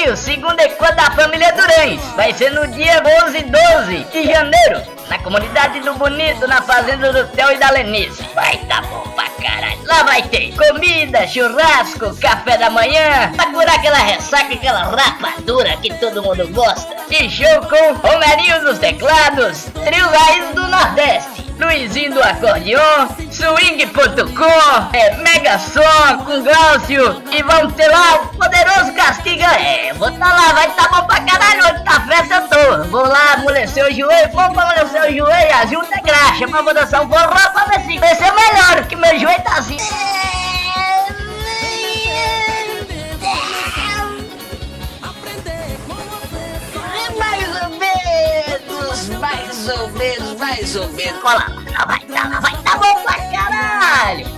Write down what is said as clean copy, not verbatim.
o segundo encontro da família Durães. Vai ser no dia 11 e 12 de janeiro, na comunidade do Bonito, na fazenda do Theo e da Lenice. Vai tá bom pra caralho. Lá vai ter comida, churrasco, café da manhã, pra curar aquela ressaca, aquela rapadura que todo mundo gosta. E show com Romerinho dos teclados, Trio Raiz do Nordeste, Luizinho do acordeon, Swing.com, Mega Som com Glaucio, e vamos ter lá o poderoso Castiga. Vou tá lá, vai tá bom pra caralho, hoje tá festa eu tô. Vou lá amolecer o joelho, vamos pra amolecer o joelho, a junta é graxa, mas vou dançar um forró pra ver se vai ser melhor, porque meu joelho tá assim. Mais ou menos. Cola, vai tá bom pra caralho.